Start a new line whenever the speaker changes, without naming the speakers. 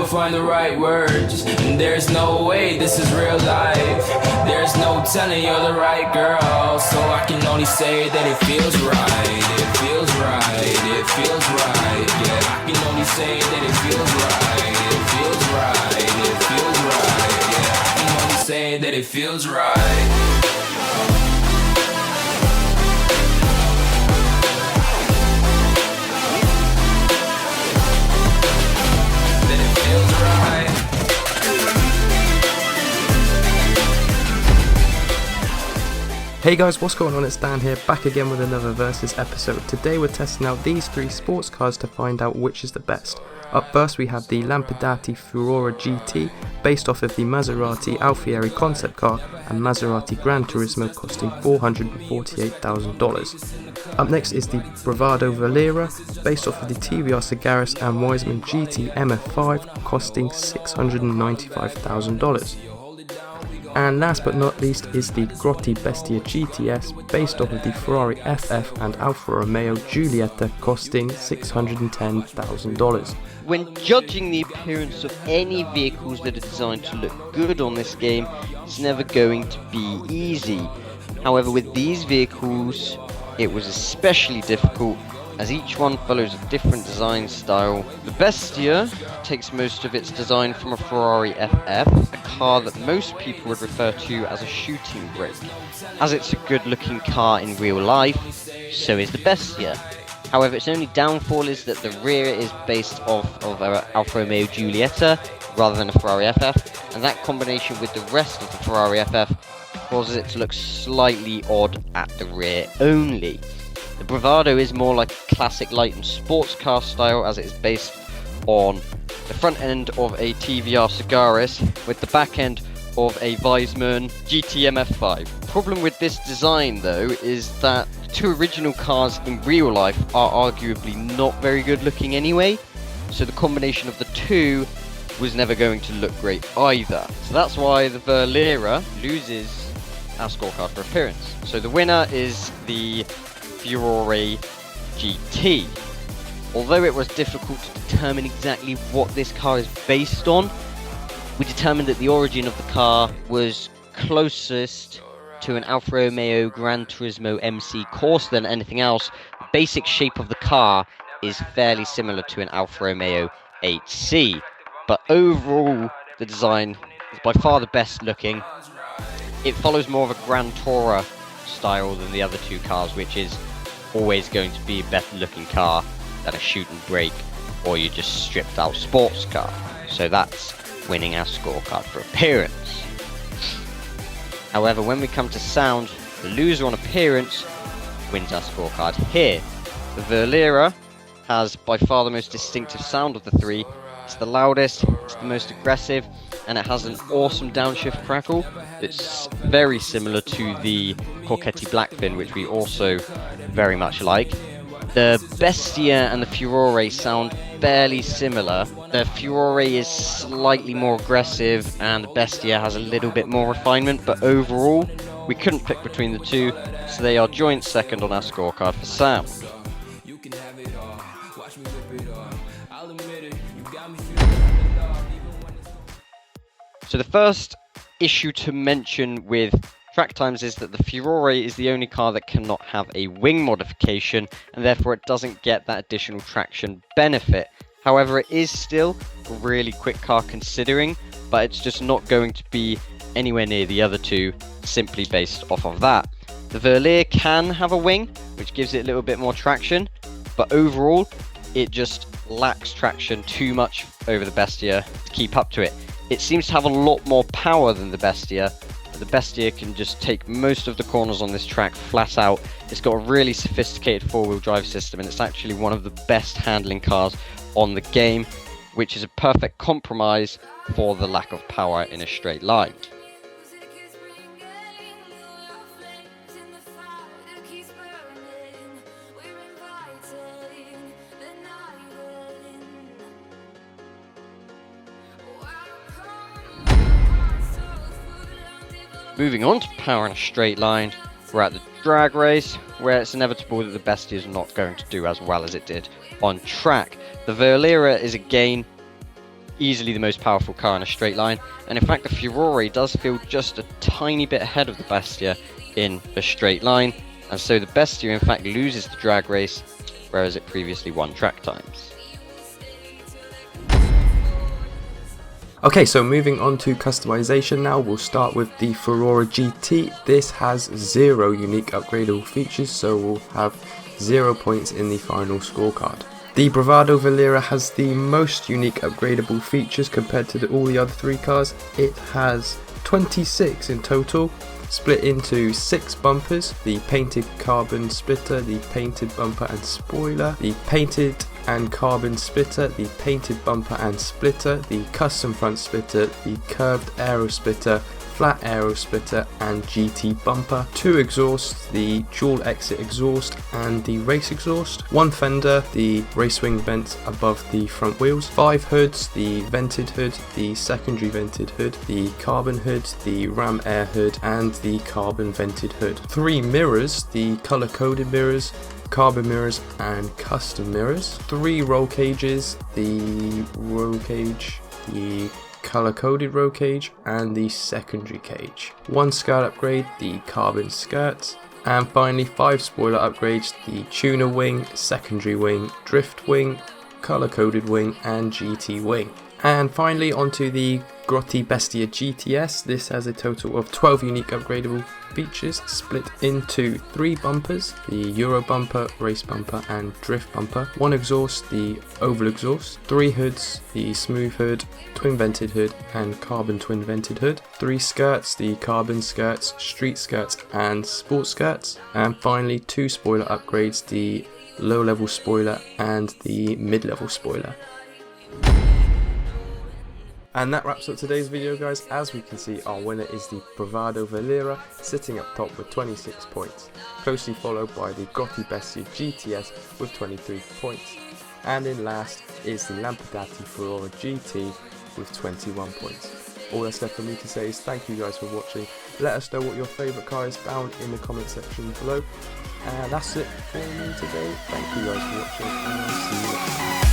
find the right words. And there's no way this is real life. There's no telling you're the right girl. So I can only say that it feels right. It feels right. It feels right. Yeah, I can only say that it feels right. It feels right. It feels right. Yeah, I can only say that it feels right.
Hey guys, what's going on? It's Dan here, back again with another Versus episode. Today we're testing out these three sports cars to find out which is the best. Up first we have the Lampadati Furore GT, based off of the Maserati Alfieri concept car and Maserati Gran Turismo, costing $448,000. Up next is the Bravado Verlierer, based off of the TVR Sagaris and Wiseman GT MF5, costing $695,000. And last but not least is the Grotti Bestia GTS, based off of the Ferrari FF and Alfa Romeo Giulietta, costing $610,000.
When judging the appearance of any vehicles that are designed to look good on this game, it's never going to be easy. However, with these vehicles, it was especially difficult, as each one follows a different design style. The Bestia takes most of its design from a Ferrari FF, a car that most people would refer to as a shooting brake. As it's a good looking car in real life, so is the Bestia. However, its only downfall is that the rear is based off of Alfa Romeo Giulietta rather than a Ferrari FF, and that combination with the rest of the Ferrari FF causes it to look slightly odd at the rear only. The Bravado is more like a classic light and sports car style, as it is based on the front end of a TVR Sagaris with the back end of a Wiseman GT MF5. Problem with this design though is that the two original cars in real life are arguably not very good looking anyway, so the combination of the two was never going to look great either. So that's why the Verlierer loses our scorecard for appearance. So the winner is the Furore GT. Although it was difficult to determine exactly what this car is based on, we determined that the origin of the car was closest to an Alfa Romeo Gran Turismo MC Corsa than anything else. The basic shape of the car is fairly similar to an Alfa Romeo 8C, but overall the design is by far the best looking. It follows more of a Gran Tourer style than the other two cars, which is always going to be a better looking car than a shoot and brake or you just stripped out sports car. So that's winning our scorecard for appearance. However, when we come to sound, the loser on appearance wins our scorecard here. The Verlierer has by far the most distinctive sound of the three. It's the loudest, it's the most aggressive, and it has an awesome downshift crackle. It's very similar to the Corchetti Blackfin, which we also very much like. The Bestia and the Furore sound fairly similar. The Furore is slightly more aggressive and the Bestia has a little bit more refinement, but overall we couldn't pick between the two, so they are joint second on our scorecard for sound. So the first issue to mention with track times is that the Furore is the only car that cannot have a wing modification, and therefore it doesn't get that additional traction benefit. However, it is still a really quick car considering, but it's just not going to be anywhere near the other two simply based off of that. The Verlierer can have a wing, which gives it a little bit more traction, but overall it just lacks traction too much over the Bestia to keep up to it. It seems to have a lot more power than the Bestia, but the Bestia can just take most of the corners on this track flat out. It's got a really sophisticated four-wheel drive system, and it's actually one of the best handling cars on the game, which is a perfect compromise for the lack of power in a straight line. Moving on to power in a straight line, we're at the drag race, where it's inevitable that the Bestia is not going to do as well as it did on track. The Verlierer is again easily the most powerful car in a straight line, and in fact the Furore does feel just a tiny bit ahead of the Bestia in a straight line, and so the Bestia in fact loses the drag race, whereas it previously won track times.
Okay, so moving on to customization now, we'll start with the Furore GT. This has 0 unique upgradable features, so we'll have 0 points in the final scorecard. The Bravado Verlierer has the most unique upgradable features compared to all the other 3 cars. It has 26 in total, split into 6 bumpers: the painted carbon splitter, the painted bumper and spoiler, the painted and carbon splitter, the painted bumper and splitter, the custom front splitter, the curved aero splitter, flat aero splitter and GT bumper, 2 exhausts, the dual exit exhaust and the race exhaust, 1 fender, the racewing vent above the front wheels, 5 hoods, the vented hood, the secondary vented hood, the carbon hood, the ram air hood and the carbon vented hood, 3 mirrors, the color coded mirrors, carbon mirrors and custom mirrors, 3 roll cages, the roll cage, the color coded roll cage and the secondary cage, 1 skirt upgrade, the carbon skirts, and finally 5 spoiler upgrades: the tuner wing, secondary wing, drift wing, color coded wing and GT wing. And finally onto the Grotti Bestia GTS. This has a total of 12 unique upgradable features split into 3 bumpers: the Euro bumper, race bumper and drift bumper, 1 exhaust, the oval exhaust, 3 hoods, the smooth hood, twin vented hood and carbon twin vented hood, 3 skirts, the carbon skirts, street skirts and sports skirts, and finally 2 spoiler upgrades: the low level spoiler and the mid level spoiler. And that wraps up today's video, guys. As we can see, our winner is the Bravado Verlierer, sitting up top with 26 points, closely followed by the Grotti Bestia GTS with 23 points, and in last is the Lampadati Furore GT with 21 points. All that's left for me to say is thank you guys for watching. Let us know what your favourite car is down in the comment section below. And that's it for me today. Thank you guys for watching, and I'll see you next time.